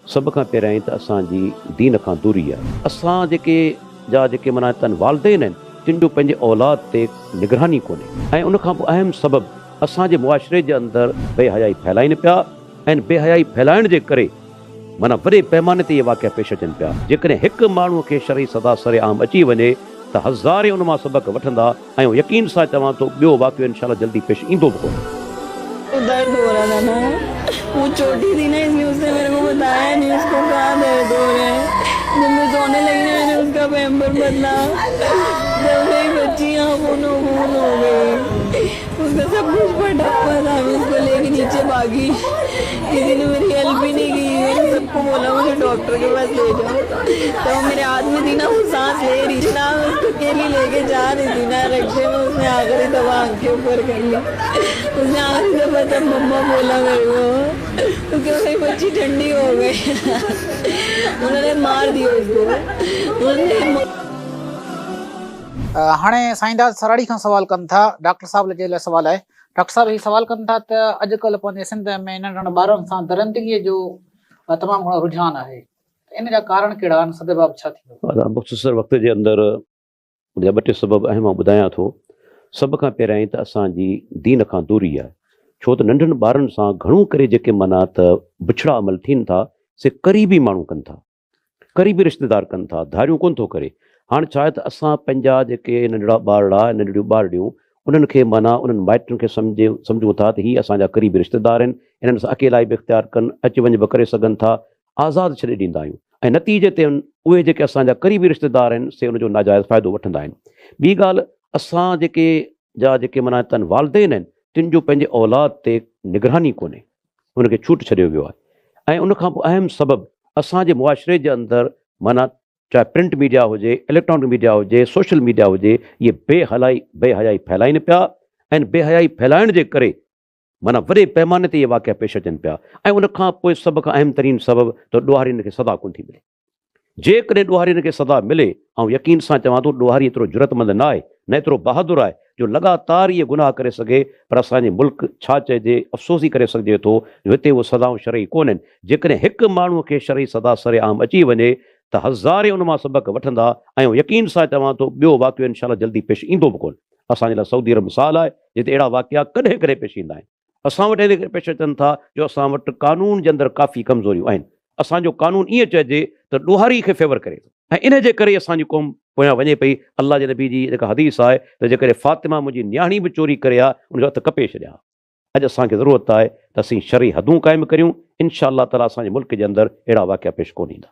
सब खां पहिरियां त असांजी दीन खां दूरी आहे। असां जेके माना तन वालदेन आहिनि जिन जो पंहिंजे औलाद ते निगरानी कोन्हे, ऐं उन खां पोइ अहम सबबु असांजे मुआशरे जे अंदरि बेहयाई फैलाइनि पिया, ऐं बेहयाई फैलाइण जे करे माना वॾे पैमाने ते इहे वाक़िया पेश अचनि पिया। जेकॾहिं हिकु माण्हूअ खे शरई सदा सरे आम अची वञे त हज़ारे उन मां सबक़ वठंदा, ऐं यकीन सां चवां थो ॿियो वाक़ियो इनशाला जल्दी पेश ईंदो बि कोन्हे। दर्द हो रहा था ना, वो छोटी थी ना, इसलिए उसने मेरे को बताया नहीं उसको कहाँ दर्द हो रहा है। जब मैं सोने लगी ना मैंने उसका पैम्पर बदला, जब मेरी बच्ची यहाँ खून हो गई, उसका सब कुछ फटा हुआ था। मैं उसको लेके नीचे भागी, किसी ने मेरी हेल्प ही नहीं की। मैंने सबको बोला मुझे डॉक्टर के पास ले जाओ, तो वो मेरे हाथ में थी ना, वो सांस ले रही थी ना, मैं उसको अकेली लेके जा रही थी ना रिक्शे में, उसने आखिरी दफा आंखें ऊपर कर ली। उसने आखिरी दफा तब मम्मा बोला मेरे को, क्योंकि मेरी बच्ची ठंडी हो गई। उन्होंने मार दिया उसको। हाणे साईंदास सराड़ी खां सवाल कनि था, डॉक्टर साहब जे लाइ सवाल आहे। डॉक्टर साहब ही सवाल कनि था त अॼुकल्ह पंहिंजे सिंध में नंढनि ॿारनि सां दरिंदगीअ जो तमामु घणो रुझान आहे, इन जा कारण कहिड़ा आहिनि, सबब छा थींदो? मुख़्तसर वक़्त जे अंदरि ॿ टे सबब अहम ॿुधायां थो। सभ खां पहिरियां त असांजी दीन खां दूरी आहे, छो त नंढनि ॿारनि सां घणो करे जेके माना त बिछड़ा अमल थियनि था से क़रीबी माण्हू कनि था, क़रीबी रिश्तेदार कनि था, धारियूं कोन थो करे। हाणे छा आहे त असां पंहिंजा जेके नंढड़ा ॿारड़ा नंढड़ियूं ॿारड़ियूं उन्हनि खे माना उन्हनि माइटनि खे सम्झूं था त हीअ असांजा क़रीबी रिश्तेदार आहिनि, इन्हनि सां अकेला बि इख़्तियार कनि, अच वञ बि करे सघनि था, आज़ादु छॾे ॾींदा आहियूं, ऐं नतीजे ते उहे जेके असांजा क़रीबी रिश्तेदार आहिनि से उनजो नाजाइज़ फ़ाइदो वठंदा आहिनि। ॿी ॻाल्हि, असां जेके माना तन वालदेन आहिनि तिन जो पंहिंजे औलाद ते निगरानी कोन्हे, उनखे छूट छॾियो वियो आहे। ऐं उन खां पोइ अहम सबबु असांजे मुआशरे जे अंदरि माना चाहे प्रिंट मीडिया हुजे, इलेक्ट्रॉनिक मीडिया हुजे, सोशल मीडिया हुजे, इहे बेहयाई फैलाइनि पिया, ऐं बेहयाई फैलाइण जे करे माना वॾे पैमाने ते इहे वाक़िया पेश अचनि पिया। ऐं उन खां पोइ सभ खां अहम तरीन सबबु त ॾोहारियुनि खे सदा कोन थी मिले। जेकॾहिं ॾोहारियुनि खे सदा मिले, ऐं यकीन सां चवां थो ॾोहारी एतिरो जुरतमंद न आहे, न एतिरो बहादुर आहे जो लगातार इहे गुनाह करे सघे, पर असांजे मुल्क छा चइजे, अफ़सोस ई करे सघिजे थो जो हिते उहे सदाऊं शरई कोन आहिनि। जेकॾहिं हिकु माण्हूअ खे शरई सदा सरे आम अची वञे त हज़ारे उन मां सबक़ वठंदा, ऐं यकीन सां चवां थो ॿियो वाक़ियो इनशाला जल्दी पेश ईंदो बि कोन। असांजे लाइ सऊदी अरब मिसाल आहे जिते अहिड़ा वाक़िया कॾहिं कॾहिं पेश ईंदा आहिनि। असां वटि अहिड़े पेश अचनि था जो असां वटि कानून जे अंदरि काफ़ी कमज़ोरियूं आहिनि। असांजो कानून ईअं चइजे त ॾोहारी खे फेवर करे थो, ऐं इन जे करे असांजी क़ौम पोयां वञे पई। अल्लाह जे नबी जी जेका हदीस आहे त जेकॾहिं फातिमा मुंहिंजी न्याणी बि चोरी करे आहे उनजो हथ कपे छॾिया। अॼु असांखे ज़रूरत आहे त असीं शरई हदूं क़ाइमु करियूं। इनशा अल्लाह ताला असांजे मुल्क जे अंदरि अहिड़ा वाक़िया पेश कोन ईंदा।